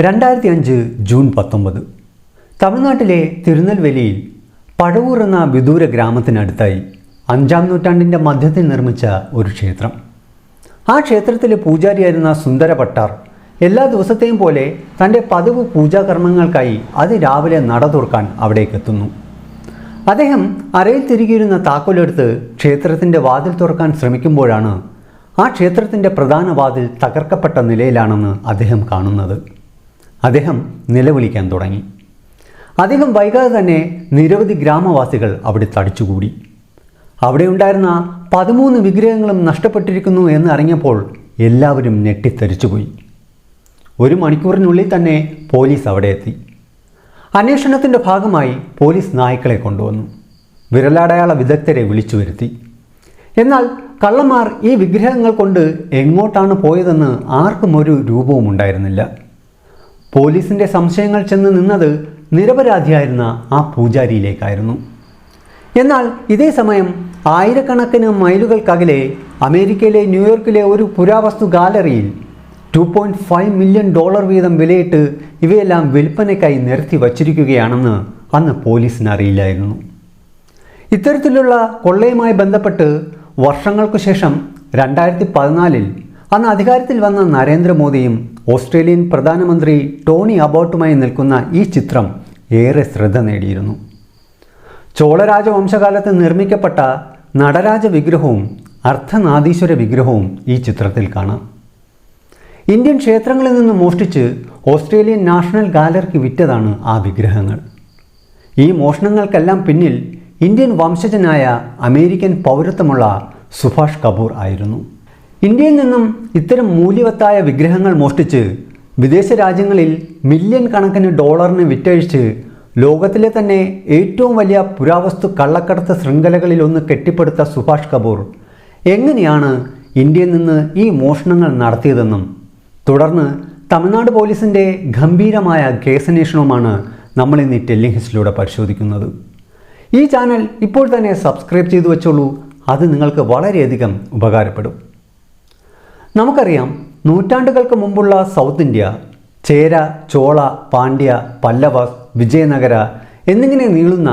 2005 June 19 തമിഴ്നാട്ടിലെ തിരുനെൽവേലിയിൽ പഴവൂർ എന്ന വിദൂര ഗ്രാമത്തിനടുത്തായി 5-ാം നൂറ്റാണ്ടിൻ്റെ മധ്യത്തിൽ നിർമ്മിച്ച ഒരു ക്ഷേത്രം. ആ ക്ഷേത്രത്തിലെ പൂജാരിയായിരുന്ന സുന്ദര പട്ടാർ എല്ലാ ദിവസത്തെയും പോലെ തൻ്റെ പതിവ് പൂജാകർമ്മങ്ങൾക്കായി അതിരാവിലെ നട തുറക്കാൻ അവിടേക്ക് എത്തുന്നു. അദ്ദേഹം അരയിൽ തിരികിയിരുന്ന താക്കോലെടുത്ത് ക്ഷേത്രത്തിൻ്റെ വാതിൽ തുറക്കാൻ ശ്രമിക്കുമ്പോഴാണ് ആ ക്ഷേത്രത്തിൻ്റെ പ്രധാന വാതിൽ തകർക്കപ്പെട്ട നിലയിലാണെന്ന് അദ്ദേഹം കാണുന്നത്. അദ്ദേഹം നിലവിളിക്കാൻ തുടങ്ങി. അധികം വൈകാതെ തന്നെ നിരവധി ഗ്രാമവാസികൾ അവിടെ തടിച്ചുകൂടി. അവിടെ ഉണ്ടായിരുന്ന 13 വിഗ്രഹങ്ങളും നഷ്ടപ്പെട്ടിരിക്കുന്നു എന്ന് അറിഞ്ഞപ്പോൾ എല്ലാവരും ഞെട്ടിത്തെറിച്ചുപോയി. 1 മണിക്കൂറിനുള്ളിൽ തന്നെ പോലീസ് അവിടെ എത്തി. അന്വേഷണത്തിൻ്റെ ഭാഗമായി പോലീസ് നായ്ക്കളെ കൊണ്ടുവന്നു. വിരലടയാള വിദഗ്ധരെ വിളിച്ചു വരുത്തി. എന്നാൽ കള്ളന്മാർ ഈ വിഗ്രഹങ്ങൾ കൊണ്ട് എങ്ങോട്ടാണ് പോയതെന്ന് ആർക്കും ഒരു രൂപവും ഉണ്ടായിരുന്നില്ല. പോലീസിൻ്റെ സംശയങ്ങൾ ചെന്ന് നിന്നത് നിരപരാധിയായിരുന്ന ആ പൂജാരിയിലേക്കായിരുന്നു. എന്നാൽ ഇതേ സമയം ആയിരക്കണക്കിന് മൈലുകൾക്കകലെ അമേരിക്കയിലെ ന്യൂയോർക്കിലെ ഒരു പുരാവസ്തു ഗാലറിയിൽ $2.5 മില്യൺ വീതം വിലയിട്ട് ഇവയെല്ലാം വിൽപ്പനയ്ക്കായി നിരത്തി വച്ചിരിക്കുകയാണെന്ന് അന്ന് പോലീസിന് അറിയില്ലായിരുന്നു. ഇത്തരത്തിലുള്ള കൊള്ളയുമായി ബന്ധപ്പെട്ട് വർഷങ്ങൾക്കു ശേഷം 2014 അന്ന് അധികാരത്തിൽ വന്ന നരേന്ദ്രമോദിയും ഓസ്ട്രേലിയൻ പ്രധാനമന്ത്രി ടോണി അബോട്ടുമായി നിൽക്കുന്ന ഈ ചിത്രം ഏറെ ശ്രദ്ധ നേടിയിരുന്നു. ചോളരാജവംശകാലത്ത് നിർമ്മിക്കപ്പെട്ട നടരാജ വിഗ്രഹവും അർദ്ധനാദീശ്വര വിഗ്രഹവും ഈ ചിത്രത്തിൽ കാണാം. ഇന്ത്യൻ ക്ഷേത്രങ്ങളിൽ നിന്ന് മോഷ്ടിച്ച് ഓസ്ട്രേലിയൻ നാഷണൽ ഗാലറിക്ക് വിറ്റതാണ് ആ വിഗ്രഹങ്ങൾ. ഈ മോഷണങ്ങൾക്കെല്ലാം പിന്നിൽ ഇന്ത്യൻ വംശജനായ അമേരിക്കൻ പൗരത്വമുള്ള സുഭാഷ് കപൂർ ആയിരുന്നു. ഇന്ത്യയിൽ നിന്നും ഇത്തരം മൂല്യവത്തായ വിഗ്രഹങ്ങൾ മോഷ്ടിച്ച് വിദേശ രാജ്യങ്ങളിൽ മില്യൺ കണക്കിന് ഡോളറിന് വിറ്റഴിച്ച് ലോകത്തിലെ തന്നെ ഏറ്റവും വലിയ പുരാവസ്തു കള്ളക്കടത്ത് ശൃംഖലകളിൽ ഒന്ന് കെട്ടിപ്പടുത്ത സുഭാഷ് കപൂർ എങ്ങനെയാണ് ഇന്ത്യയിൽ നിന്ന് ഈ മോഷണങ്ങൾ നടത്തിയതെന്നും തുടർന്ന് തമിഴ്നാട് പോലീസിൻ്റെ ഗംഭീരമായ കേസന്വേഷണവുമാണ് നമ്മളിന്ന് ഈ ടെല്ലിംഗ് ഹിസ്റ്ററിയിലൂടെ പരിശോധിക്കുന്നത്. ഈ ചാനൽ ഇപ്പോൾ തന്നെ സബ്സ്ക്രൈബ് ചെയ്തു വെച്ചോളൂ. അത് നിങ്ങൾക്ക് വളരെയധികം ഉപകാരപ്പെടും. നമുക്കറിയാം, നൂറ്റാണ്ടുകൾക്ക് മുമ്പുള്ള സൗത്ത് ഇന്ത്യ ചേര, ചോള, പാണ്ഡ്യ, പല്ലവ, വിജയനഗര എന്നിങ്ങനെ നീളുന്ന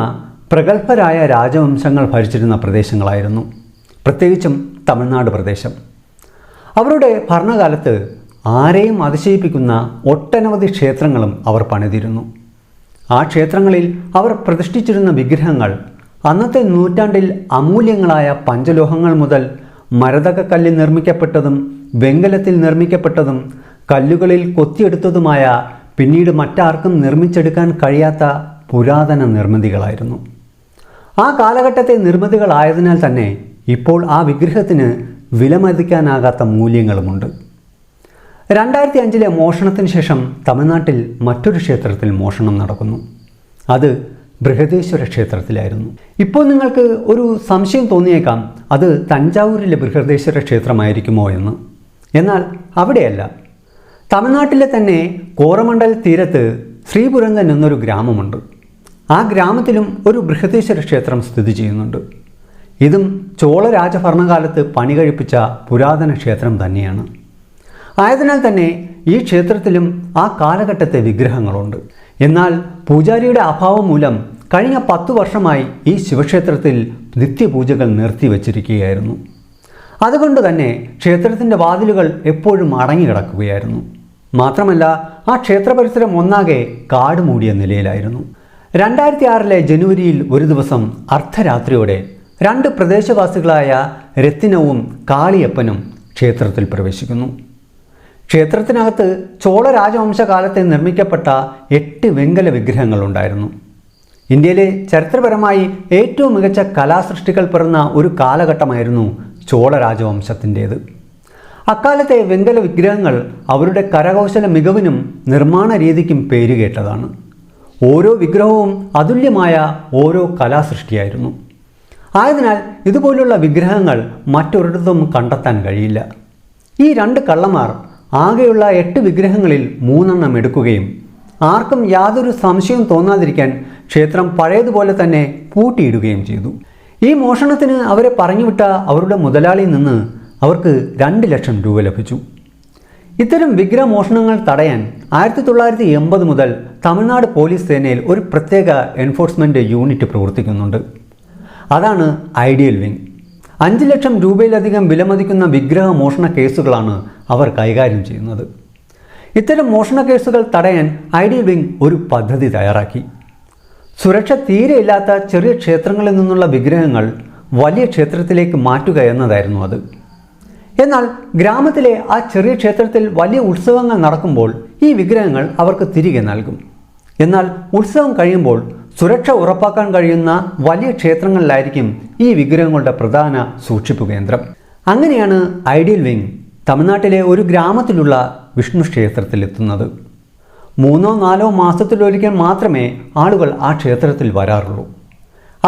പ്രഗത്ഭരായ രാജവംശങ്ങൾ ഭരിച്ചിരുന്ന പ്രദേശങ്ങളായിരുന്നു, പ്രത്യേകിച്ചും തമിഴ്നാട് പ്രദേശം. അവരുടെ ഭരണകാലത്ത് ആരെയും അതിശയിപ്പിക്കുന്ന ഒട്ടനവധി ക്ഷേത്രങ്ങളും അവർ പണിതിരുന്നു. ആ ക്ഷേത്രങ്ങളിൽ അവർ പ്രതിഷ്ഠിച്ചിരുന്ന വിഗ്രഹങ്ങൾ അന്നത്തെ നൂറ്റാണ്ടിൽ അമൂല്യങ്ങളായ പഞ്ചലോഹങ്ങൾ മുതൽ മരതകക്കല്ലിൽ നിർമ്മിക്കപ്പെട്ടതും വെങ്കലത്തിൽ നിർമ്മിക്കപ്പെട്ടതും കല്ലുകളിൽ കൊത്തിയെടുത്തതുമായ പിന്നീട് മറ്റാർക്കും നിർമ്മിച്ചെടുക്കാൻ കഴിയാത്ത പുരാതന നിർമ്മിതികളായിരുന്നു. ആ കാലഘട്ടത്തെ നിർമ്മിതികളായതിനാൽ തന്നെ ഇപ്പോൾ ആ വിഗ്രഹത്തിന് വിലമതിക്കാനാകാത്ത മൂല്യങ്ങളുമുണ്ട്. 2005 മോഷണത്തിന് ശേഷം തമിഴ്നാട്ടിൽ മറ്റൊരു ക്ഷേത്രത്തിൽ മോഷണം നടക്കുന്നു. അത് ബൃഹദേശ്വര ക്ഷേത്രത്തിലായിരുന്നു. ഇപ്പോൾ നിങ്ങൾക്ക് ഒരു സംശയം തോന്നിയേക്കാം, അത് തഞ്ചാവൂരിലെ ബൃഹദേശ്വര ക്ഷേത്രമായിരിക്കുമോ എന്ന്. എന്നാൽ അവിടെയല്ല. തമിഴ്നാട്ടിലെ തന്നെ കോറമണ്ഡൽ തീരത്ത് ശ്രീപുരങ്കൻ എന്നൊരു ഗ്രാമമുണ്ട്. ആ ഗ്രാമത്തിലും ഒരു ബൃഹദേശ്വര ക്ഷേത്രം സ്ഥിതി ചെയ്യുന്നുണ്ട്. ഇതും ചോള രാജഭരണകാലത്ത് പണി കഴിപ്പിച്ച പുരാതന ക്ഷേത്രം തന്നെയാണ്. ആയതിനാൽ തന്നെ ഈ ക്ഷേത്രത്തിലും ആ കാലഘട്ടത്തെ വിഗ്രഹങ്ങളുണ്ട്. എന്നാൽ പൂജാരിയുടെ അഭാവം മൂലം കഴിഞ്ഞ 10 വർഷമായി ഈ ശിവക്ഷേത്രത്തിൽ നിത്യപൂജകൾ നിർത്തിവച്ചിരിക്കുകയായിരുന്നു. അതുകൊണ്ട് തന്നെ ക്ഷേത്രത്തിൻ്റെ വാതിലുകൾ എപ്പോഴും അടങ്ങിക്കിടക്കുകയായിരുന്നു. മാത്രമല്ല, ആ ക്ഷേത്ര പരിസരം ഒന്നാകെ കാട് മൂടിയ നിലയിലായിരുന്നു. 2006 ജനുവരിയിൽ ഒരു ദിവസം അർദ്ധരാത്രിയോടെ 2 പ്രദേശവാസികളായ രത്തിനവും കാളിയപ്പനും ക്ഷേത്രത്തിൽ പ്രവേശിക്കുന്നു. ക്ഷേത്രത്തിനകത്ത് ചോള രാജവംശകാലത്തെ നിർമ്മിക്കപ്പെട്ട 8 വെങ്കല വിഗ്രഹങ്ങളുണ്ടായിരുന്നു. ഇന്ത്യയിലെ ചരിത്രപരമായി ഏറ്റവും മികച്ച കലാസൃഷ്ടികൾ പിറന്ന ഒരു കാലഘട്ടമായിരുന്നു ചോള രാജവംശത്തിൻ്റേത്. അക്കാലത്തെ വെങ്കല വിഗ്രഹങ്ങൾ അവരുടെ കരകൗശല മികവിനും നിർമ്മാണ രീതിക്കും പേരുകേട്ടതാണ്. ഓരോ വിഗ്രഹവും അതുല്യമായ ഓരോ കലാസൃഷ്ടിയായിരുന്നു. ആയതിനാൽ ഇതുപോലുള്ള വിഗ്രഹങ്ങൾ മറ്റൊരിടത്തും കണ്ടെത്താൻ കഴിയില്ല. ഈ 2 കള്ളന്മാർ ആകെയുള്ള 8 വിഗ്രഹങ്ങളിൽ 3 എടുക്കുകയും ആർക്കും യാതൊരു സംശയവും തോന്നാതിരിക്കാൻ ക്ഷേത്രം പഴയതുപോലെ തന്നെ പൂട്ടിയിടുകയും ചെയ്തു. ഈ മോഷണത്തിന് അവരെ പറഞ്ഞുവിട്ട അവരുടെ മുതലാളിയിൽ നിന്ന് അവർക്ക് 2 ലക്ഷം രൂപ ലഭിച്ചു. ഇത്തരം വിഗ്രഹമോഷണങ്ങൾ തടയാൻ 1980 മുതൽ തമിഴ്നാട് പോലീസ് സേനയിൽ ഒരു പ്രത്യേക എൻഫോഴ്സ്മെൻറ്റ് യൂണിറ്റ് പ്രവർത്തിക്കുന്നുണ്ട്. അതാണ് ഐഡിയൽ വിങ്. 5 ലക്ഷം രൂപയിലധികം വിലമതിക്കുന്ന വിഗ്രഹമോഷണ കേസുകളാണ് അവർ കൈകാര്യം ചെയ്യുന്നത്. ഇത്തരം മോഷണ കേസുകൾ തടയാൻ ഐഡിയൽ വിങ് ഒരു പദ്ധതി തയ്യാറാക്കി. സുരക്ഷ തീരെയില്ലാത്ത ചെറിയ ക്ഷേത്രങ്ങളിൽ നിന്നുള്ള വിഗ്രഹങ്ങൾ വലിയ ക്ഷേത്രത്തിലേക്ക് മാറ്റുക എന്നതായിരുന്നു അത്. എന്നാൽ ഗ്രാമത്തിലെ ആ ചെറിയ ക്ഷേത്രത്തിൽ വലിയ ഉത്സവങ്ങൾ നടക്കുമ്പോൾ ഈ വിഗ്രഹങ്ങൾ അവർക്ക് തിരികെ നൽകും. എന്നാൽ ഉത്സവം കഴിയുമ്പോൾ സുരക്ഷ ഉറപ്പാക്കാൻ കഴിയുന്ന വലിയ ക്ഷേത്രങ്ങളിലായിരിക്കും ഈ വിഗ്രഹങ്ങളുടെ പ്രധാന സൂക്ഷിപ്പ് കേന്ദ്രം. അങ്ങനെയാണ് ഐഡിയൽ വിങ് തമിഴ്നാട്ടിലെ ഒരു ഗ്രാമത്തിലുള്ള വിഷ്ണു ക്ഷേത്രത്തിലെത്തുന്നത്. 3-4 മാസത്തിലൊരിക്കൽ മാത്രമേ ആളുകൾ ആ ക്ഷേത്രത്തിൽ വരാറുള്ളൂ.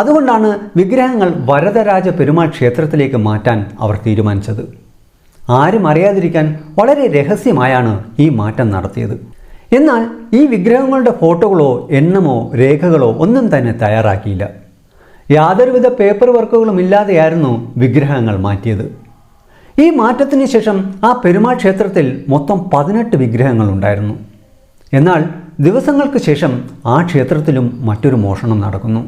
അതുകൊണ്ടാണ് വിഗ്രഹങ്ങൾ വരദരാജ പെരുമാൾ ക്ഷേത്രത്തിലേക്ക് മാറ്റാൻ അവർ തീരുമാനിച്ചത്. ആരും അറിയാതിരിക്കാൻ വളരെ രഹസ്യമായാണ് ഈ മാറ്റം നടത്തിയത്. എന്നാൽ ഈ വിഗ്രഹങ്ങളുടെ ഫോട്ടോകളോ എണ്ണമോ രേഖകളോ ഒന്നും തന്നെ തയ്യാറാക്കിയില്ല. യാതൊരുവിധ പേപ്പർ വർക്കുകളും ഇല്ലാതെയായിരുന്നു വിഗ്രഹങ്ങൾ മാറ്റിയത്. ഈ മാറ്റത്തിന് ശേഷം ആ പെരുമാൾ ക്ഷേത്രത്തിൽ മൊത്തം 18 വിഗ്രഹങ്ങൾ ഉണ്ടായിരുന്നു. എന്നാൽ ദിവസങ്ങൾക്ക് ശേഷം ആ ക്ഷേത്രത്തിലും മറ്റൊരു മോഷണം നടക്കുന്നു.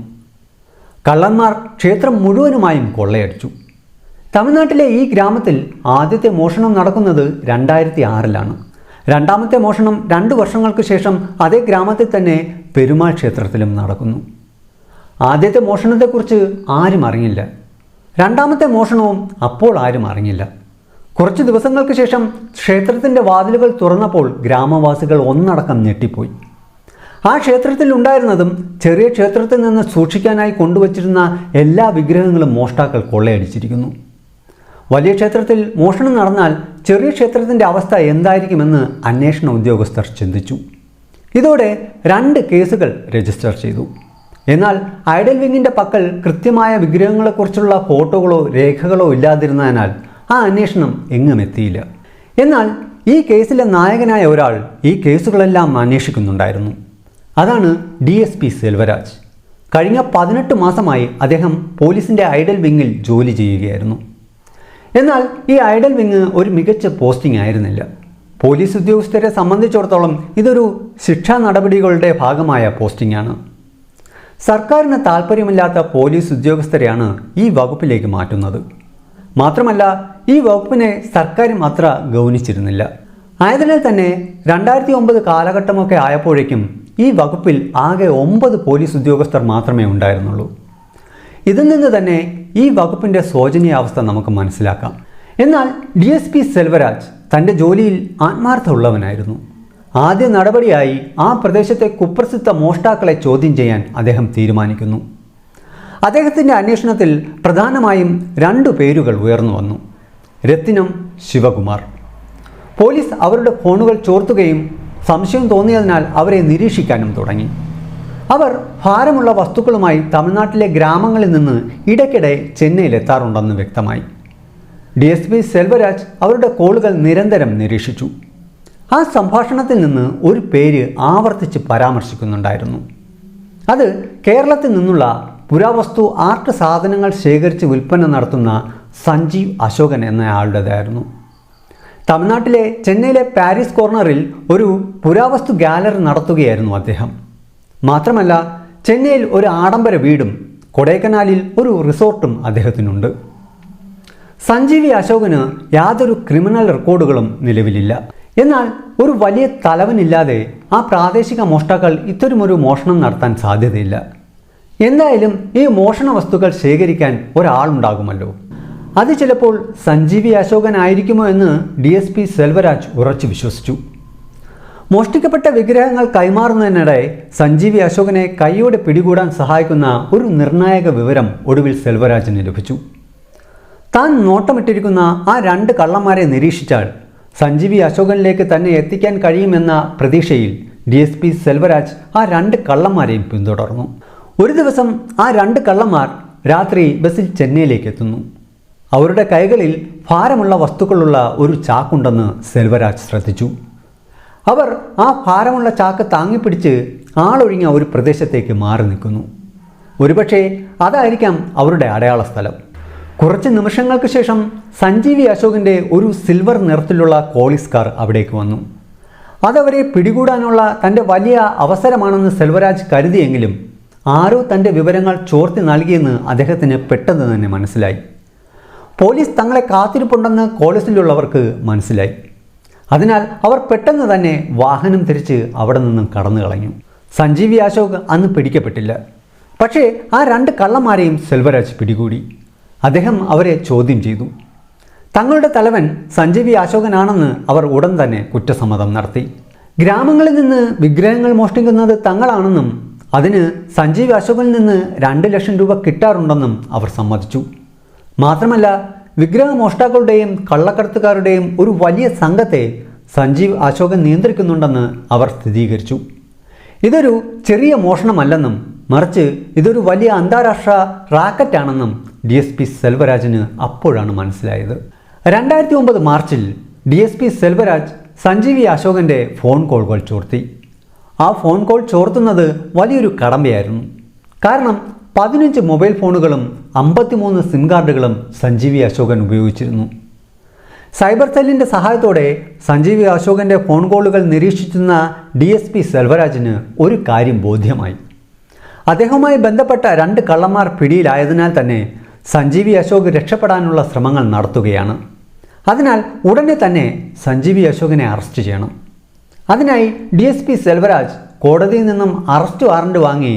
കള്ളന്മാർ ക്ഷേത്രം മുഴുവനുമായും കൊള്ളയടിച്ചു. തമിഴ്നാട്ടിലെ ഈ ഗ്രാമത്തിൽ ആദ്യത്തെ മോഷണം നടക്കുന്നത് 2006-ലാണ്. രണ്ടാമത്തെ മോഷണം 2 വർഷങ്ങൾക്ക് ശേഷം അതേ ഗ്രാമത്തിൽ തന്നെ പെരുമാൾ ക്ഷേത്രത്തിലും നടക്കുന്നു. ആദ്യത്തെ മോഷണത്തെക്കുറിച്ച് ആരും അറിഞ്ഞില്ല. രണ്ടാമത്തെ മോഷണവും അപ്പോൾ ആരും അറിഞ്ഞില്ല. കുറച്ച് ദിവസങ്ങൾക്ക് ശേഷം ക്ഷേത്രത്തിൻ്റെ വാതിലുകൾ തുറന്നപ്പോൾ ഗ്രാമവാസികൾ ഒന്നടക്കം ഞെട്ടിപ്പോയി. ആ ക്ഷേത്രത്തിൽ ഉണ്ടായിരുന്നതും ചെറിയ ക്ഷേത്രത്തിൽ നിന്ന് സൂക്ഷിക്കാനായി കൊണ്ടുവച്ചിരുന്ന എല്ലാ വിഗ്രഹങ്ങളും മോഷ്ടാക്കൾ കൊള്ളയടിച്ചിരിക്കുന്നു. വലിയ ക്ഷേത്രത്തിൽ മോഷണം നടന്നാൽ ചെറിയ ക്ഷേത്രത്തിൻ്റെ അവസ്ഥ എന്തായിരിക്കുമെന്ന് അന്വേഷണ ഉദ്യോഗസ്ഥർ ചിന്തിച്ചു. ഇതോടെ 2 കേസുകൾ രജിസ്റ്റർ ചെയ്തു. എന്നാൽ ഐഡിയൽ വിങ്ങിൻ്റെ പക്കൽ കൃത്യമായ വിഗ്രഹങ്ങളെക്കുറിച്ചുള്ള ഫോട്ടോകളോ രേഖകളോ ഇല്ലാതിരുന്നതിനാൽ ആ അന്വേഷണം എങ്ങും എത്തിയില്ല. എന്നാൽ ഈ കേസിലെ നായകനായ ഒരാൾ ഈ കേസുകളെല്ലാം അന്വേഷിക്കുന്നുണ്ടായിരുന്നു. അതാണ് DSP സെൽവരാജ്. കഴിഞ്ഞ 18 മാസമായി അദ്ദേഹം പോലീസിൻ്റെ ഐഡിയൽ വിങ്ങിൽ ജോലി ചെയ്യുകയായിരുന്നു. എന്നാൽ ഈ ഐഡിയൽ വിങ് ഒരു മികച്ച പോസ്റ്റിംഗ് ആയിരുന്നില്ല. പോലീസ് ഉദ്യോഗസ്ഥരെ സംബന്ധിച്ചിടത്തോളം ഇതൊരു ശിക്ഷാ നടപടികളുടെ ഭാഗമായ പോസ്റ്റിംഗ് ആണ്. സർക്കാരിന് താല്പര്യമില്ലാത്ത പോലീസ് ഉദ്യോഗസ്ഥരെയാണ് ഈ വകുപ്പിലേക്ക് മാറ്റുന്നത്. മാത്രമല്ല ഈ വകുപ്പിനെ സർക്കാരും അത്ര ഗൗനിച്ചിരുന്നില്ല. ആയതിനാൽ തന്നെ 2009 കാലഘട്ടമൊക്കെ ആയപ്പോഴേക്കും ഈ വകുപ്പിൽ ആകെ 9 പോലീസ് ഉദ്യോഗസ്ഥർ മാത്രമേ ഉണ്ടായിരുന്നുള്ളൂ. ഇതിൽ നിന്ന് തന്നെ ഈ വകുപ്പിൻ്റെ ശോചനീയാവസ്ഥ നമുക്ക് മനസ്സിലാക്കാം. എന്നാൽ DSP സെൽവരാജ് തൻ്റെ ജോലിയിൽ ആത്മാർത്ഥമുള്ളവനായിരുന്നു. ആദ്യ നടപടിയായി ആ പ്രദേശത്തെ കുപ്രസിദ്ധ മോഷ്ടാക്കളെ ചോദ്യം ചെയ്യാൻ അദ്ദേഹം തീരുമാനിക്കുന്നു. അദ്ദേഹത്തിൻ്റെ അന്വേഷണത്തിൽ പ്രധാനമായും 2 പേരുകൾ ഉയർന്നു വന്നു: രത്തിനം, ശിവകുമാർ. പോലീസ് അവരുടെ ഫോണുകൾ ചോർത്തുകയും സംശയം തോന്നിയതിനാൽ അവരെ നിരീക്ഷിക്കാനും തുടങ്ങി. അവർ ഭാരമുള്ള വസ്തുക്കളുമായി തമിഴ്നാട്ടിലെ ഗ്രാമങ്ങളിൽ നിന്ന് ഇടയ്ക്കിടെ ചെന്നൈയിലെത്താറുണ്ടെന്ന് വ്യക്തമായി. DSP സെൽവരാജ് അവരുടെ കോളുകൾ നിരന്തരം നിരീക്ഷിച്ചു. ആ സംഭാഷണത്തിൽ നിന്ന് ഒരു പേര് ആവർത്തിച്ച് പരാമർശിക്കുന്നുണ്ടായിരുന്നു. അത് കേരളത്തിൽ നിന്നുള്ള പുരാവസ്തു ആർട്ട് സാധനങ്ങൾ ശേഖരിച്ച് വിൽപ്പന നടത്തുന്ന സഞ്ജീവ് അശോകൻ എന്നയാളുടേതായിരുന്നു. തമിഴ്നാട്ടിലെ ചെന്നൈയിലെ പാരീസ് കോർണറിൽ ഒരു പുരാവസ്തു ഗാലറി നടത്തുകയായിരുന്നു അദ്ദേഹം. മാത്രമല്ല ചെന്നൈയിൽ ഒരു ആഡംബര വീടും കൊടൈക്കനാലിൽ ഒരു റിസോർട്ടും അദ്ദേഹത്തിനുണ്ട്. സഞ്ജീവി അശോകന് യാതൊരു ക്രിമിനൽ റെക്കോർഡുകളും നിലവിലില്ല. എന്നാൽ ഒരു വലിയ തലവനില്ലാതെ ആ പ്രാദേശിക മോഷ്ടാക്കൾ ഇത്തരമൊരു മോഷണം നടത്താൻ സാധ്യതയില്ല. എന്തായാലും ഈ മോഷണ വസ്തുക്കൾ ശേഖരിക്കാൻ ഒരാളുണ്ടാകുമല്ലോ. അത് ചിലപ്പോൾ സഞ്ജീവി അശോകൻ ആയിരിക്കുമോ എന്ന് DSP സെൽവരാജ് ഉറച്ചു വിശ്വസിച്ചു. മോഷ്ടിക്കപ്പെട്ട വിഗ്രഹങ്ങൾ കൈമാറുന്നതിനിടെ സഞ്ജീവി അശോകനെ കൈയോടെ പിടികൂടാൻ സഹായിക്കുന്ന ഒരു നിർണായക വിവരം ഒടുവിൽ സെൽവരാജിന് ലഭിച്ചു. താൻ നോട്ടമിട്ടിരിക്കുന്ന ആ 2 കള്ളന്മാരെ നിരീക്ഷിച്ചാൽ സഞ്ജീവി അശോകനിലേക്ക് തന്നെ എത്തിക്കാൻ കഴിയുമെന്ന പ്രതീക്ഷയിൽ DSP സെൽവരാജ് ആ 2 കള്ളന്മാരെയും പിന്തുടർന്നു. ഒരു ദിവസം ആ 2 കള്ളന്മാർ രാത്രി ബസ്സിൽ ചെന്നൈയിലേക്ക് എത്തുന്നു. അവരുടെ കൈകളിൽ ഭാരമുള്ള വസ്തുക്കളുള്ള ഒരു ചാക്കുണ്ടെന്ന് സെൽവരാജ് ശ്രദ്ധിച്ചു. അവർ ആ ഭാരമുള്ള ചാക്ക് താങ്ങിപ്പിടിച്ച് ആളൊഴിഞ്ഞ ഒരു പ്രദേശത്തേക്ക് മാറി നിൽക്കുന്നു. ഒരുപക്ഷെ അതായിരിക്കാം അവരുടെ അടയാള സ്ഥലം. കുറച്ച് നിമിഷങ്ങൾക്ക് ശേഷം സഞ്ജീവി അശോകിൻ്റെ ഒരു സിൽവർ നിറത്തിലുള്ള കോളിസ് കാർ അവിടേക്ക് വന്നു. അതവരെ പിടികൂടാനുള്ള തൻ്റെ വലിയ അവസരമാണെന്ന് സെൽവരാജ് കരുതിയെങ്കിലും ആരോ തൻ്റെ വിവരങ്ങൾ ചോർത്തി നൽകിയെന്ന് അദ്ദേഹത്തിന് പെട്ടെന്ന് തന്നെ മനസ്സിലായി. പോലീസ് തങ്ങളെ കാത്തിരിപ്പുണ്ടെന്ന് കോളിസിലുള്ളവർക്ക് മനസ്സിലായി. അതിനാൽ അവർ പെട്ടെന്ന് തന്നെ വാഹനം തിരിച്ച് അവിടെ നിന്നും കടന്നു കളഞ്ഞു. സഞ്ജീവി അശോക് അന്ന് പിടിക്കപ്പെട്ടില്ല. പക്ഷേ ആ 2 കള്ളന്മാരെയും സെൽവരാജ് പിടികൂടി. അദ്ദേഹം അവരെ ചോദ്യം ചെയ്തു. തങ്ങളുടെ തലവൻ സഞ്ജീവി അശോകനാണെന്ന് അവർ ഉടൻ തന്നെ കുറ്റസമ്മതം നടത്തി. ഗ്രാമങ്ങളിൽ നിന്ന് വിഗ്രഹങ്ങൾ മോഷ്ടിക്കുന്നത് തങ്ങളാണെന്നും അതിന് സഞ്ജീവി അശോകനിൽ നിന്ന് 2 ലക്ഷം രൂപ കിട്ടാറുണ്ടെന്നും അവർ സമ്മതിച്ചു. മാത്രമല്ല, വിഗ്രഹ മോഷ്ടാക്കളുടെയും കള്ളക്കടത്തുകാരുടെയും ഒരു വലിയ സംഘത്തെ സഞ്ജീവ് അശോകൻ നിയന്ത്രിക്കുന്നുണ്ടെന്ന് അവർ സ്ഥിരീകരിച്ചു. ഇതൊരു ചെറിയ മോഷണമല്ലെന്നും മറിച്ച് ഇതൊരു വലിയ അന്താരാഷ്ട്ര റാക്കറ്റാണെന്നും DSP സെൽവരാജിന് അപ്പോഴാണ് മനസ്സിലായത്. 2009 മാർച്ചിൽ DSP സെൽവരാജ് സഞ്ജീവി അശോകൻ്റെ ഫോൺ കോളുകൾ ചോർത്തി. ആ ഫോൺ കോൾ ചോർത്തുന്നത് വലിയൊരു കടമ്പയായിരുന്നു. കാരണം 15 മൊബൈൽ ഫോണുകളും 53 സിം കാർഡുകളും സഞ്ജീവി അശോകൻ ഉപയോഗിച്ചിരുന്നു. സൈബർ സെല്ലിൻ്റെ സഹായത്തോടെ സഞ്ജീവി അശോകൻ്റെ ഫോൺ കോളുകൾ നിരീക്ഷിക്കുന്ന DSP സെൽവരാജിന് ഒരു കാര്യം ബോധ്യമായി. അദ്ദേഹവുമായി ബന്ധപ്പെട്ട 2 കള്ളന്മാർ പിടിയിലായതിനാൽ തന്നെ സഞ്ജീവി അശോക് രക്ഷപ്പെടാനുള്ള ശ്രമങ്ങൾ നടത്തുകയാണ്. അതിനാൽ ഉടനെ തന്നെ സഞ്ജീവി അശോകിനെ അറസ്റ്റ് ചെയ്യണം. അതിനായി DSP സെൽവരാജ് കോടതിയിൽ നിന്നും അറസ്റ്റ് വാറണ്ട് വാങ്ങി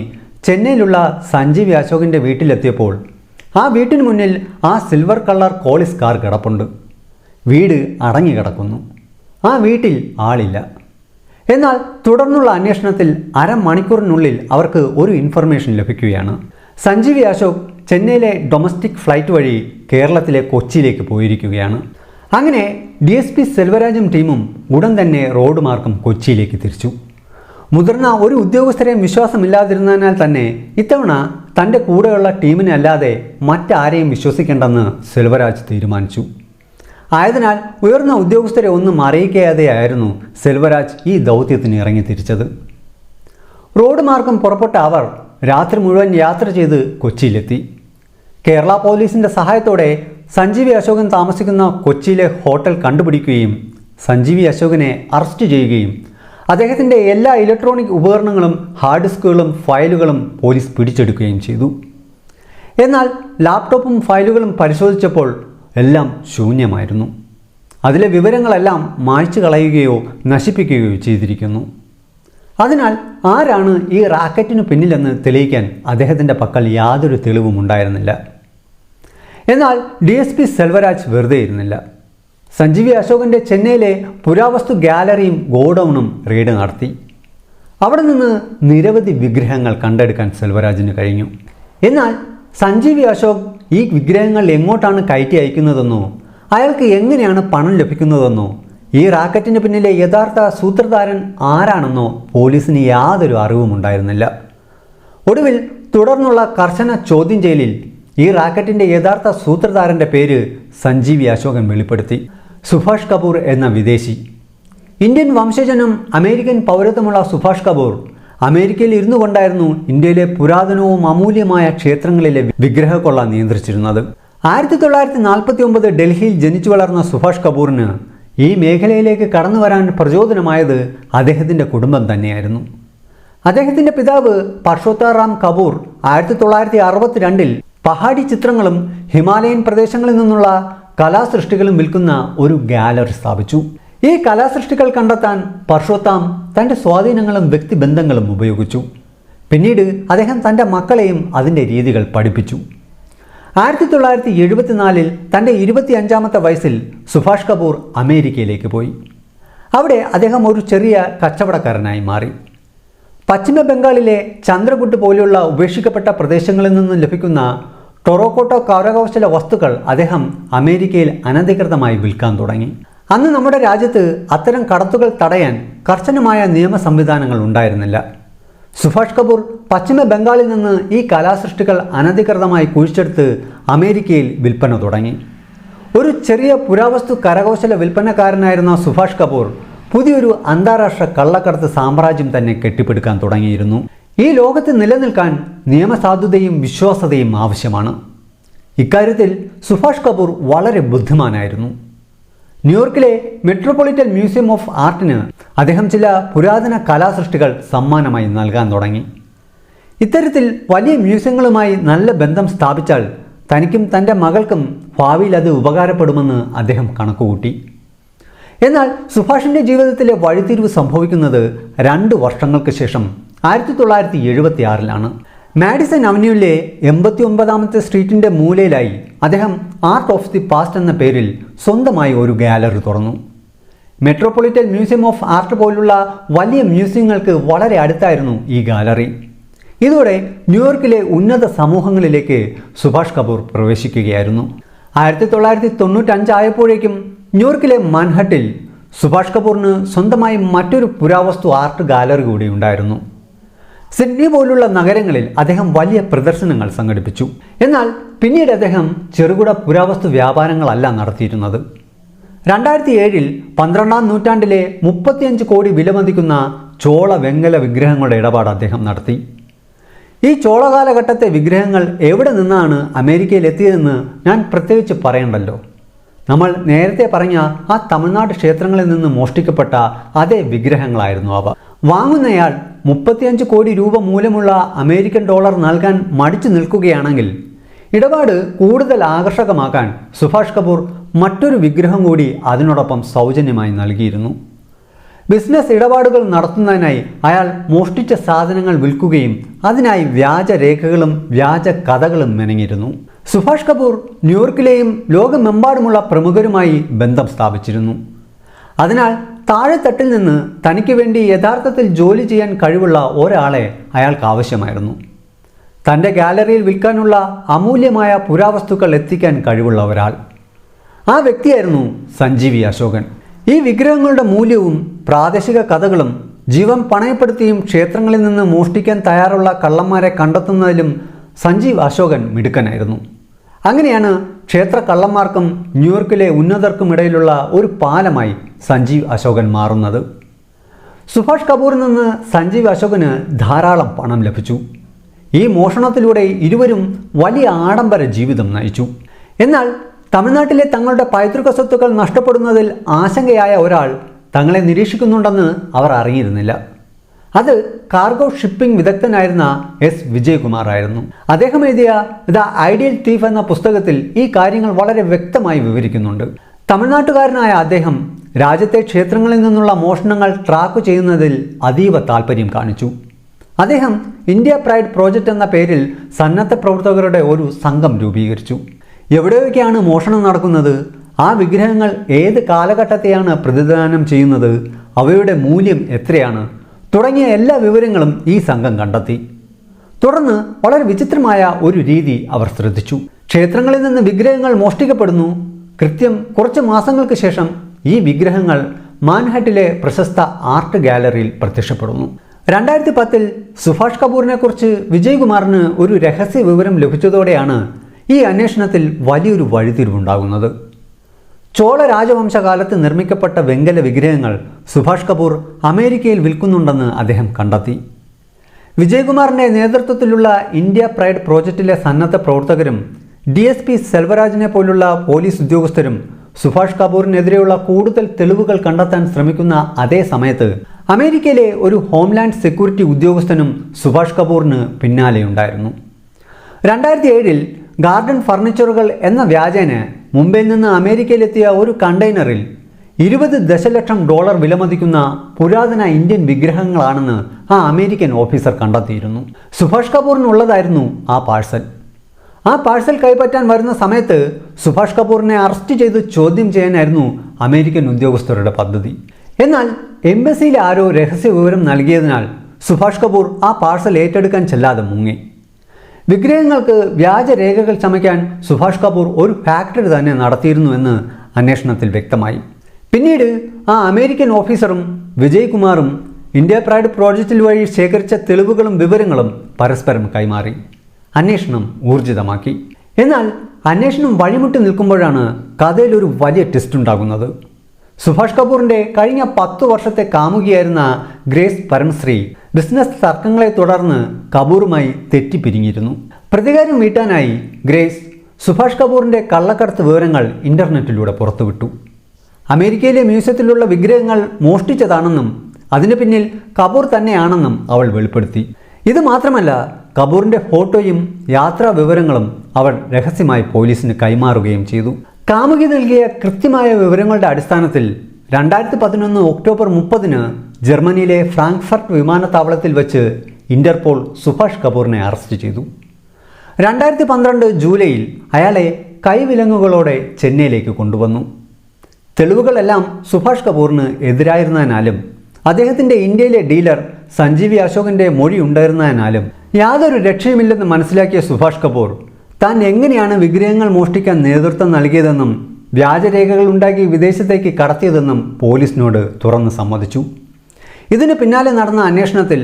ചെന്നൈയിലുള്ള സഞ്ജീവി അശോകിൻ്റെ വീട്ടിലെത്തിയപ്പോൾ ആ വീട്ടിന് മുന്നിൽ ആ സിൽവർ കളർ കോളിസ് കാർ കിടപ്പുണ്ട്. വീട് അടങ്ങിക്കിടക്കുന്നു. ആ വീട്ടിൽ ആളില്ല. എന്നാൽ തുടർന്നുള്ള അന്വേഷണത്തിൽ അരമണിക്കൂറിനുള്ളിൽ അവർക്ക് ഒരു ഇൻഫർമേഷൻ ലഭിക്കുകയാണ്. സഞ്ജീവി അശോക് ചെന്നൈയിലെ ഡൊമസ്റ്റിക് ഫ്ലൈറ്റ് വഴി കേരളത്തിലെ കൊച്ചിയിലേക്ക് പോയിരിക്കുകയാണ്. അങ്ങനെ DSP സെൽവരാജും ടീമും ഉടൻ തന്നെ റോഡ് മാർഗം കൊച്ചിയിലേക്ക് തിരിച്ചു. മുതിർന്ന ഒരു ഉദ്യോഗസ്ഥരെയും വിശ്വാസമില്ലാതിരുന്നതിനാൽ തന്നെ ഇത്തവണ തൻ്റെ കൂടെയുള്ള ടീമിനെ അല്ലാതെ മറ്റാരെയും വിശ്വസിക്കേണ്ടെന്ന് സെൽവരാജ് തീരുമാനിച്ചു. ആയതിനാൽ ഉയർന്ന ഉദ്യോഗസ്ഥരെ ഒന്നും അറിയിക്കാതെയായിരുന്നു സെൽവരാജ് ഈ ദൗത്യത്തിന് ഇറങ്ങി തിരിച്ചത്. റോഡ് മാർഗം പുറപ്പെട്ട അവർ രാത്രി മുഴുവൻ യാത്ര ചെയ്ത് കൊച്ചിയിലെത്തി. കേരള പോലീസിൻ്റെ സഹായത്തോടെ സഞ്ജീവി അശോകൻ താമസിക്കുന്ന കൊച്ചിയിലെ ഹോട്ടൽ കണ്ടുപിടിക്കുകയും സഞ്ജീവി അശോകനെ അറസ്റ്റ് ചെയ്യുകയും അദ്ദേഹത്തിൻ്റെ എല്ലാ ഇലക്ട്രോണിക് ഉപകരണങ്ങളും ഹാർഡ് ഡിസ്കുകളും ഫയലുകളും പോലീസ് പിടിച്ചെടുക്കുകയും ചെയ്തു. എന്നാൽ ലാപ്ടോപ്പും ഫയലുകളും പരിശോധിച്ചപ്പോൾ എല്ലാം ശൂന്യമായിരുന്നു. അതിലെ വിവരങ്ങളെല്ലാം മായ്ച്ചു കളയുകയോ നശിപ്പിക്കുകയോ ചെയ്തിരിക്കുന്നു. അതിനാൽ ആരാണ് ഈ റാക്കറ്റിനു പിന്നിലെന്ന് തെളിയിക്കാൻ അദ്ദേഹത്തിൻ്റെ പക്കൽ യാതൊരു തെളിവും ഉണ്ടായിരുന്നില്ല. എന്നാൽ DSP സെൽവരാജ് വെറുതെ ഇരുന്നില്ല. സഞ്ജീവി അശോകൻ്റെ ചെന്നൈയിലെ പുരാവസ്തു ഗാലറിയും ഗോഡൗണും റെയ്ഡ് നടത്തി. അവിടെ നിന്ന് നിരവധി വിഗ്രഹങ്ങൾ കണ്ടെടുക്കാൻ സെൽവരാജിന് കഴിഞ്ഞു. എന്നാൽ സഞ്ജീവി അശോക് ഈ വിഗ്രഹങ്ങൾ എങ്ങോട്ടാണ് കയറ്റി അയക്കുന്നതെന്നോ അയാൾക്ക് എങ്ങനെയാണ് പണം ലഭിക്കുന്നതെന്നോ ഈ റാക്കറ്റിന് പിന്നിലെ യഥാർത്ഥ സൂത്രധാരൻ ആരാണെന്നോ പോലീസിന് യാതൊരു അറിവും ഉണ്ടായിരുന്നില്ല. ഒടുവിൽ തുടർന്നുള്ള കർശന ചോദ്യം ചെയ്യലിൽ ഈ റാക്കറ്റിൻ്റെ യഥാർത്ഥ സൂത്രധാരൻ്റെ പേര് സഞ്ജീവി അശോകൻ വെളിപ്പെടുത്തി. സുഭാഷ് കപൂർ എന്ന വിദേശി. ഇന്ത്യൻ വംശജനും അമേരിക്കൻ പൗരത്വമുള്ള സുഭാഷ് കപൂർ അമേരിക്കയിൽ ഇരുന്നു കൊണ്ടായിരുന്നു ഇന്ത്യയിലെ പുരാതനവും അമൂല്യമായ ക്ഷേത്രങ്ങളിലെ വിഗ്രഹക്കൊള്ള നിയന്ത്രിച്ചിരുന്നത്. 1949 ഡൽഹിയിൽ ജനിച്ചു വളർന്ന സുഭാഷ് കപൂറിന് ഈ മേഖലയിലേക്ക് കടന്നു വരാൻ പ്രചോദനമായത് അദ്ദേഹത്തിൻ്റെ കുടുംബം തന്നെയായിരുന്നു. അദ്ദേഹത്തിൻ്റെ പിതാവ് പർഷോത്താറാം കപൂർ 1962 പഹാഡി ചിത്രങ്ങളും ഹിമാലയൻ പ്രദേശങ്ങളിൽ നിന്നുള്ള കലാസൃഷ്ടികളും വിൽക്കുന്ന ഒരു ഗാലറി സ്ഥാപിച്ചു. ഈ കലാസൃഷ്ടികൾ കണ്ടെത്താൻ പർഷോത്താം തൻ്റെ സ്വാധീനങ്ങളും വ്യക്തിബന്ധങ്ങളും ഉപയോഗിച്ചു. പിന്നീട് അദ്ദേഹം തൻ്റെ മക്കളെയും അതിൻ്റെ രീതികൾ പഠിപ്പിച്ചു. 1974 തൻ്റെ 25ാമത്തെ വയസ്സിൽ സുഭാഷ് കപൂർ അമേരിക്കയിലേക്ക് പോയി. അവിടെ അദ്ദേഹം ഒരു ചെറിയ കച്ചവടക്കാരനായി മാറി. പശ്ചിമ ബംഗാളിലെ ചന്ദ്രകുട്ട് പോലെയുള്ള ഉപേക്ഷിക്കപ്പെട്ട പ്രദേശങ്ങളിൽ നിന്നും ലഭിക്കുന്ന ടൊറോക്കോട്ടോ കരകൗശല വസ്തുക്കൾ അദ്ദേഹം അമേരിക്കയിൽ അനധികൃതമായി വിൽക്കാൻ തുടങ്ങി. അന്ന് നമ്മുടെ രാജ്യത്ത് അത്തരം കടത്തുകൾ തടയാൻ കർശനമായ നിയമ സംവിധാനങ്ങൾ ഉണ്ടായിരുന്നില്ല. സുഭാഷ് കപൂർ പശ്ചിമ ബംഗാളിൽ നിന്ന് ഈ കലാസൃഷ്ടികൾ അനധികൃതമായി കുഴിച്ചെടുത്ത് അമേരിക്കയിൽ വിൽപ്പന തുടങ്ങി. ഒരു ചെറിയ പുരാവസ്തു കരകൗശല വിൽപ്പനക്കാരനായിരുന്ന സുഭാഷ് കപൂർ പുതിയൊരു അന്താരാഷ്ട്ര കള്ളക്കടത്ത് സാമ്രാജ്യം തന്നെ കെട്ടിപ്പടുക്കാൻ തുടങ്ങിയിരുന്നു. ഈ ലോകത്ത് നിലനിൽക്കാൻ നിയമസാധുതയും വിശ്വാസ്യതയും ആവശ്യമാണ്. ഇക്കാര്യത്തിൽ സുഭാഷ് കപൂർ വളരെ ബുദ്ധിമാനായിരുന്നു. ന്യൂയോർക്കിലെ മെട്രോപൊളിറ്റൻ മ്യൂസിയം ഓഫ് ആർട്ടിന് അദ്ദേഹം ചില പുരാതന കലാസൃഷ്ടികൾ സമ്മാനമായി നൽകാൻ തുടങ്ങി. ഇത്തരത്തിൽ വലിയ മ്യൂസിയങ്ങളുമായി നല്ല ബന്ധം സ്ഥാപിച്ചാൽ തനിക്കും തൻ്റെ മകൾക്കും ഭാവിയിൽ അത് ഉപകാരപ്പെടുമെന്ന് അദ്ദേഹം കണക്കുകൂട്ടി. എന്നാൽ സുഭാഷിൻ്റെ ജീവിതത്തിലെ വഴിത്തിരിവ് സംഭവിക്കുന്നത് 2 വർഷങ്ങൾക്ക് ശേഷം 1976 മാഡിസൺ അവന്യൂവിലെ 89ാമത്തെ സ്ട്രീറ്റിൻ്റെ മൂലയിലായി അദ്ദേഹം ആർട്ട് ഓഫ് ദി പാസ്റ്റ് എന്ന പേരിൽ സ്വന്തമായി ഒരു ഗാലറി തുറന്നു. മെട്രോപൊളിറ്റൻ മ്യൂസിയം ഓഫ് ആർട്ട് പോലുള്ള വലിയ മ്യൂസിയങ്ങൾക്ക് വളരെ അടുത്തായിരുന്നു ഈ ഗാലറി. ഇതോടെ ന്യൂയോർക്കിലെ ഉന്നത സമൂഹങ്ങളിലേക്ക് സുഭാഷ് കപൂർ പ്രവേശിക്കുകയായിരുന്നു. 1995 ആയപ്പോഴേക്കും ന്യൂയോർക്കിലെ മാൻഹട്ടിൽ സുഭാഷ് കപൂറിന് സ്വന്തമായി മറ്റൊരു പുരാവസ്തു ആർട്ട് ഗാലറി കൂടി ഉണ്ടായിരുന്നു. സിഡ്നി പോലുള്ള നഗരങ്ങളിൽ അദ്ദേഹം വലിയ പ്രദർശനങ്ങൾ സംഘടിപ്പിച്ചു. എന്നാൽ പിന്നീട് അദ്ദേഹം ചെറുകിട പുരാവസ്തു വ്യാപാരങ്ങളല്ല നടത്തിയിരുന്നത്. 2007 12ാം നൂറ്റാണ്ടിലെ 35 കോടി വിലമതിക്കുന്ന ചോള വെങ്കല വിഗ്രഹങ്ങളുടെ ഇടപാട് അദ്ദേഹം നടത്തി. ഈ ചോള കാലഘട്ടത്തെ വിഗ്രഹങ്ങൾ എവിടെ നിന്നാണ് അമേരിക്കയിൽ എത്തിയതെന്ന് ഞാൻ പ്രത്യേകിച്ച് പറയണ്ടല്ലോ. നമ്മൾ നേരത്തെ പറഞ്ഞ ആ തമിഴ്നാട് ക്ഷേത്രങ്ങളിൽ നിന്ന് മോഷ്ടിക്കപ്പെട്ട അതേ വിഗ്രഹങ്ങളായിരുന്നു അവ. വാങ്ങുന്നയാൾ 35 കോടി രൂപ മൂല്യമുള്ള അമേരിക്കൻ ഡോളർ നൽകാൻ മടിച്ചു നിൽക്കുകയാണെങ്കിൽ ഇടപാട് കൂടുതൽ ആകർഷകമാക്കാൻ സുഭാഷ് കപൂർ മറ്റൊരു വിഗ്രഹം കൂടി അതിനോടൊപ്പം സൗജന്യമായി നൽകിയിരുന്നു. ബിസിനസ് ഇടപാടുകൾ നടത്തുന്നതിനായി അയാൾ മോഷ്ടിച്ച സാധനങ്ങൾ വിൽക്കുകയും അതിനായി വ്യാജരേഖകളും വ്യാജ കഥകളും മെനങ്ങിയിരുന്നു. സുഭാഷ് കപൂർ ന്യൂയോർക്കിലെയും ലോകമെമ്പാടുമുള്ള പ്രമുഖരുമായി ബന്ധം സ്ഥാപിച്ചിരുന്നു. അതിനാൽ താഴെത്തട്ടിൽ നിന്ന് തനിക്ക് വേണ്ടി യഥാർത്ഥത്തിൽ ജോലി ചെയ്യാൻ കഴിവുള്ള ഒരാളെ അയാൾക്ക് ആവശ്യമായിരുന്നു. തൻ്റെ ഗാലറിയിൽ വിൽക്കാനുള്ള അമൂല്യമായ പുരാവസ്തുക്കൾ എത്തിക്കാൻ കഴിവുള്ള ഒരാൾ. ആ വ്യക്തിയായിരുന്നു സഞ്ജീവി അശോകൻ. ഈ വിഗ്രഹങ്ങളുടെ മൂല്യവും പ്രാദേശിക കഥകളും ജീവൻ പണയപ്പെടുത്തിയും ക്ഷേത്രങ്ങളിൽ നിന്ന് മോഷ്ടിക്കാൻ തയ്യാറുള്ള കള്ളന്മാരെ കണ്ടെത്തുന്നതിലും സഞ്ജീവ് അശോകൻ മിടുക്കനായിരുന്നു. അങ്ങനെയാണ് ക്ഷേത്ര കള്ളന്മാർക്കും ന്യൂയോർക്കിലെ ഉന്നതർക്കുമിടയിലുള്ള ഒരു പാലമായി സഞ്ജീവ് അശോകൻ മാറുന്നത്. സുഭാഷ് കപൂറിൽ നിന്ന് സഞ്ജീവ് അശോകന് ധാരാളം പണം ലഭിച്ചു. ഈ മോഷണത്തിലൂടെ ഇരുവരും വലിയ ആഡംബര ജീവിതം നയിച്ചു. എന്നാൽ തമിഴ്നാട്ടിലെ തങ്ങളുടെ പൈതൃക സ്വത്തുക്കൾ നഷ്ടപ്പെടുന്നതിൽ ആശങ്കയായ ഒരാൾ തങ്ങളെ നിരീക്ഷിക്കുന്നുണ്ടെന്ന് അവർ അറിഞ്ഞിരുന്നില്ല. അത് കാർഗോ ഷിപ്പിംഗ് വിദഗ്ധനായിരുന്ന എസ് വിജയകുമാർ ആയിരുന്നു. അദ്ദേഹം എഴുതിയ ദ ഐഡിയൽ തീഫ് എന്ന പുസ്തകത്തിൽ ഈ കാര്യങ്ങൾ വളരെ വ്യക്തമായി വിവരിക്കുന്നുണ്ട്. തമിഴ്നാട്ടുകാരനായ അദ്ദേഹം രാജ്യത്തെ ക്ഷേത്രങ്ങളിൽ നിന്നുള്ള മോഷണങ്ങൾ ട്രാക്ക് ചെയ്യുന്നതിൽ അതീവ താല്പര്യം കാണിച്ചു. അദ്ദേഹം ഇന്ത്യ പ്രൈഡ് പ്രോജക്റ്റ് എന്ന പേരിൽ സന്നദ്ധ പ്രവർത്തകരുടെ ഒരു സംഘം രൂപീകരിച്ചു. എവിടെയൊക്കെയാണ് മോഷണം നടക്കുന്നത്, ആ വിഗ്രഹങ്ങൾ ഏത് കാലഘട്ടത്തെയാണ് പ്രതിദാനം ചെയ്യുന്നത്, അവയുടെ മൂല്യം എത്രയാണ് തുടങ്ങിയ എല്ലാ വിവരങ്ങളും ഈ സംഘം കണ്ടെത്തി. തുടർന്ന് വളരെ വിചിത്രമായ ഒരു രീതി അവർ ശ്രദ്ധിച്ചു. ക്ഷേത്രങ്ങളിൽ നിന്ന് വിഗ്രഹങ്ങൾ മോഷ്ടിക്കപ്പെടുന്നു. കൃത്യം കുറച്ച് മാസങ്ങൾക്ക് ശേഷം ഈ വിഗ്രഹങ്ങൾ മാൻഹട്ടിലെ പ്രശസ്ത ആർട്ട് ഗാലറിയിൽ പ്രത്യക്ഷപ്പെടുന്നു. 2010 സുഭാഷ് കപൂറിനെ കുറിച്ച് വിജയകുമാറിന് ഒരു രഹസ്യ വിവരം ലഭിച്ചതോടെയാണ് ഈ അന്വേഷണത്തിൽ വലിയൊരു വഴിത്തിരിവുണ്ടാകുന്നത്. ചോള രാജവംശകാലത്ത് നിർമ്മിക്കപ്പെട്ട വെങ്കല വിഗ്രഹങ്ങൾ സുഭാഷ് കപൂർ അമേരിക്കയിൽ വിൽക്കുന്നുണ്ടെന്ന് അദ്ദേഹം കണ്ടെത്തി. വിജയകുമാറിൻ്റെ നേതൃത്വത്തിലുള്ള ഇന്ത്യ പ്രൈഡ് പ്രോജക്റ്റിലെ സന്നദ്ധ പ്രവർത്തകരും DSP സെൽവരാജിനെ പോലുള്ള പോലീസ് ഉദ്യോഗസ്ഥരും സുഭാഷ് കപൂറിനെതിരെയുള്ള കൂടുതൽ തെളിവുകൾ കണ്ടെത്താൻ ശ്രമിക്കുന്ന അതേ സമയത്ത് അമേരിക്കയിലെ ഒരു ഹോംലാൻഡ് സെക്യൂരിറ്റി ഉദ്യോഗസ്ഥനും സുഭാഷ് കപൂറിന് പിന്നാലെയുണ്ടായിരുന്നു. 2007 ഗാർഡൻ ഫർണിച്ചറുകൾ എന്ന വ്യാജേന മുംബൈയിൽ നിന്ന് അമേരിക്കയിലെത്തിയ ഒരു കണ്ടെയ്നറിൽ $20 ദശലക്ഷം വിലമതിക്കുന്ന പുരാതന ഇന്ത്യൻ വിഗ്രഹങ്ങളാണെന്ന് ആ അമേരിക്കൻ ഓഫീസർ കണ്ടെത്തിയിരുന്നു. സുഭാഷ് കപൂറിനുള്ളതായിരുന്നു ആ പാഴ്സൽ. ആ പാഴ്സൽ കൈപ്പറ്റാൻ വരുന്ന സമയത്ത് സുഭാഷ് കപൂറിനെ അറസ്റ്റ് ചെയ്ത് ചോദ്യം ചെയ്യാനായിരുന്നു അമേരിക്കൻ ഉദ്യോഗസ്ഥരുടെ പദ്ധതി. എന്നാൽ എംബസിയിൽ ആരോ രഹസ്യ വിവരം നൽകിയതിനാൽ സുഭാഷ് കപൂർ ആ പാഴ്സൽ ഏറ്റെടുക്കാൻ ചെല്ലാതെ മുങ്ങി. വിഗ്രഹങ്ങൾക്ക് വ്യാജരേഖകൾ ചമയ്ക്കാൻ സുഭാഷ് കപൂർ ഒരു ഫാക്ടറി തന്നെ നടത്തിയിരുന്നുവെന്ന് അന്വേഷണത്തിൽ വ്യക്തമായി. പിന്നീട് ആ അമേരിക്കൻ ഓഫീസറും വിജയ്കുമാറും ഇന്ത്യ പ്രൈഡ് പ്രോജക്റ്റിൽ വഴി ശേഖരിച്ച തെളിവുകളും വിവരങ്ങളും പരസ്പരം കൈമാറി അന്വേഷണം ഊർജിതമാക്കി. എന്നാൽ അന്വേഷണം വഴിമുട്ടി നിൽക്കുമ്പോഴാണ് കഥയിൽ ഒരു വലിയ ട്വിസ്റ്റ് ഉണ്ടാകുന്നത്. സുഭാഷ് കപൂറിൻ്റെ കഴിഞ്ഞ 10 വർഷത്തെ കാമുകിയായിരുന്ന ഗ്രേസ് പരംശ്രീ ബിസിനസ് തർക്കങ്ങളെ തുടർന്ന് കപൂറുമായി തെറ്റിപ്പിരിഞ്ഞിരുന്നു. പ്രതികാരം വീട്ടാനായി ഗ്രേസ് സുഭാഷ് കപൂറിൻ്റെ കള്ളക്കടത്ത് വിവരങ്ങൾ ഇൻ്റർനെറ്റിലൂടെ പുറത്തുവിട്ടു. അമേരിക്കയിലെ മ്യൂസിയത്തിലുള്ള വിഗ്രഹങ്ങൾ മോഷ്ടിച്ചതാണെന്നും അതിന് പിന്നിൽ കപൂർ തന്നെയാണെന്നും അവൾ വെളിപ്പെടുത്തി. ഇത് മാത്രമല്ല, കപൂറിൻ്റെ ഫോട്ടോയും യാത്രാ വിവരങ്ങളും അവൾ രഹസ്യമായി പോലീസിന് കൈമാറുകയും ചെയ്തു. കാമുകി നൽകിയ കൃത്യമായ വിവരങ്ങളുടെ അടിസ്ഥാനത്തിൽ 2011 ഒക്ടോബർ 30 ജർമ്മനിയിലെ ഫ്രാങ്ക്ഫർട്ട് വിമാനത്താവളത്തിൽ വെച്ച് ഇന്റർപോൾ സുഭാഷ് കപൂറിനെ അറസ്റ്റ് ചെയ്തു. 2012 ജൂലൈയിൽ അയാളെ കൈവിലങ്ങുകളോടെ ചെന്നൈയിലേക്ക് കൊണ്ടുവന്നു. തെളിവുകളെല്ലാം സുഭാഷ് കപൂറിന് എതിരായിരുന്നതിനാലും അദ്ദേഹത്തിൻ്റെ ഇന്ത്യയിലെ ഡീലർ സഞ്ജീവി അശോകൻ്റെ മൊഴി ഉണ്ടായിരുന്നതിനാലും യാതൊരു രക്ഷയുമില്ലെന്ന് മനസ്സിലാക്കിയ സുഭാഷ് കപൂർ താൻ എങ്ങനെയാണ് വിഗ്രഹങ്ങൾ മോഷ്ടിക്കാൻ നേതൃത്വം നൽകിയതെന്നും വ്യാജരേഖകൾ ഉണ്ടാക്കി വിദേശത്തേക്ക് കടത്തിയതെന്നും പോലീസിനോട് തുറന്ന് സമ്മതിച്ചു. ഇതിന് പിന്നാലെ നടന്ന അന്വേഷണത്തിൽ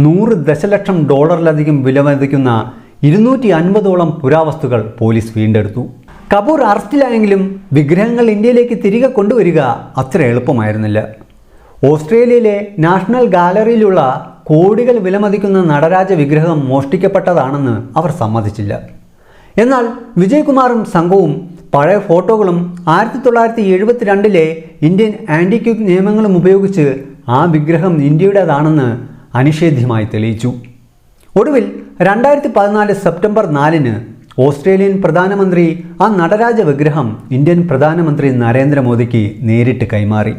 $100 ദശലക്ഷം വില മതിക്കുന്ന 250ഓളം പുരാവസ്തുക്കൾ പോലീസ് വീണ്ടെടുത്തു. കപൂർ അറസ്റ്റിലായെങ്കിലും വിഗ്രഹങ്ങൾ ഇന്ത്യയിലേക്ക് തിരികെ കൊണ്ടുവരിക അത്ര എളുപ്പമായിരുന്നില്ല. ഓസ്ട്രേലിയയിലെ നാഷണൽ ഗാലറിയിലുള്ള കോടികൾ വിലമതിക്കുന്ന നടരാജ വിഗ്രഹം മോഷ്ടിക്കപ്പെട്ടതാണെന്ന് അവർ സമ്മതിച്ചില്ല. എന്നാൽ വിജയ്കുമാറും സംഘവും പഴയ ഫോട്ടോകളും 1972 ഇന്ത്യൻ ആൻറ്റിക്യൂക്ക് നിയമങ്ങളും ഉപയോഗിച്ച് ആ വിഗ്രഹം ഇന്ത്യയുടേതാണെന്ന് അനിഷേധ്യമായി തെളിയിച്ചു. ഒടുവിൽ 2014 സെപ്റ്റംബർ 4 ഓസ്ട്രേലിയൻ പ്രധാനമന്ത്രി ആ നടരാജ വിഗ്രഹം ഇന്ത്യൻ പ്രധാനമന്ത്രി നരേന്ദ്രമോദിക്ക് നേരിട്ട് കൈമാറി.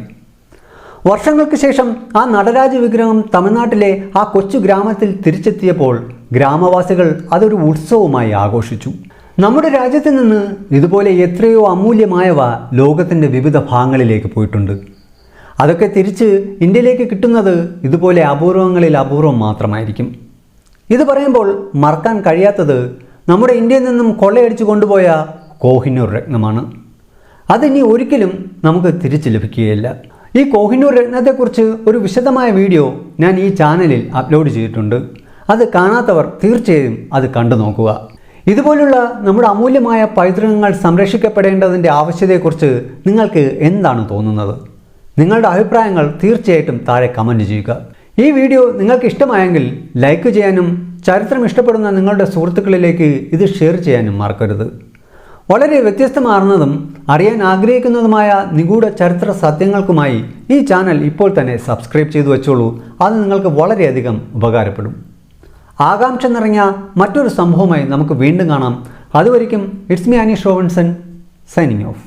വർഷങ്ങൾക്ക് ശേഷം ആ നടരാജ വിഗ്രഹം തമിഴ്നാട്ടിലെ ആ കൊച്ചു ഗ്രാമത്തിൽ തിരിച്ചെത്തിയപ്പോൾ ഗ്രാമവാസികൾ അതൊരു ഉത്സവമായി ആഘോഷിച്ചു. നമ്മുടെ രാജ്യത്ത് നിന്ന് ഇതുപോലെ എത്രയോ അമൂല്യമായവ ലോകത്തിൻ്റെ വിവിധ ഭാഗങ്ങളിലേക്ക് പോയിട്ടുണ്ട്. അതൊക്കെ തിരിച്ച് ഇന്ത്യയിലേക്ക് കിട്ടുന്നത് ഇതുപോലെ അപൂർവങ്ങളിൽ അപൂർവം മാത്രമായിരിക്കും. ഇത് പറയുമ്പോൾ മറക്കാൻ കഴിയാത്തത് നമ്മുടെ ഇന്ത്യയിൽ നിന്നും കൊള്ളയടിച്ചു കൊണ്ടുപോയ കോഹിനൂർ രത്നമാണ്. അതിനി ഒരിക്കലും നമുക്ക് തിരിച്ചു ലഭിക്കുകയില്ല. ഈ കോഹിനൂർ രത്നത്തെക്കുറിച്ച് ഒരു വിശദമായ വീഡിയോ ഞാൻ ഈ ചാനലിൽ അപ്ലോഡ് ചെയ്തിട്ടുണ്ട്. അത് കാണാത്തവർ തീർച്ചയായും അത് കണ്ടു നോക്കുക. ഇതുപോലുള്ള നമ്മുടെ അമൂല്യമായ പൈതൃകങ്ങൾ സംരക്ഷിക്കപ്പെടേണ്ടതിൻ്റെ ആവശ്യകതയെക്കുറിച്ച് നിങ്ങൾക്ക് എന്താണ് തോന്നുന്നത്? നിങ്ങളുടെ അഭിപ്രായങ്ങൾ തീർച്ചയായിട്ടും താഴെ കമൻറ്റ് ചെയ്യുക. ഈ വീഡിയോ നിങ്ങൾക്ക് ഇഷ്ടമായെങ്കിൽ ലൈക്ക് ചെയ്യാനും ചരിത്രം ഇഷ്ടപ്പെടുന്ന നിങ്ങളുടെ സുഹൃത്തുക്കളിലേക്ക് ഇത് ഷെയർ ചെയ്യാനും മറക്കരുത്. വളരെ വ്യത്യസ്തമാർന്നതും അറിയാൻ ആഗ്രഹിക്കുന്നതുമായ നിഗൂഢ ചരിത്ര സത്യങ്ങൾക്കുമായി ഈ ചാനൽ ഇപ്പോൾ തന്നെ സബ്സ്ക്രൈബ് ചെയ്തു വെച്ചോളൂ. അത് നിങ്ങൾക്ക് വളരെയധികം ഉപകാരപ്പെടും. ആകാംക്ഷ നിറഞ്ഞ മറ്റൊരു സംഭവമായി നമുക്ക് വീണ്ടും കാണാം. അതുവരെയ്ക്കും it's me Aneesh Robinson signing of.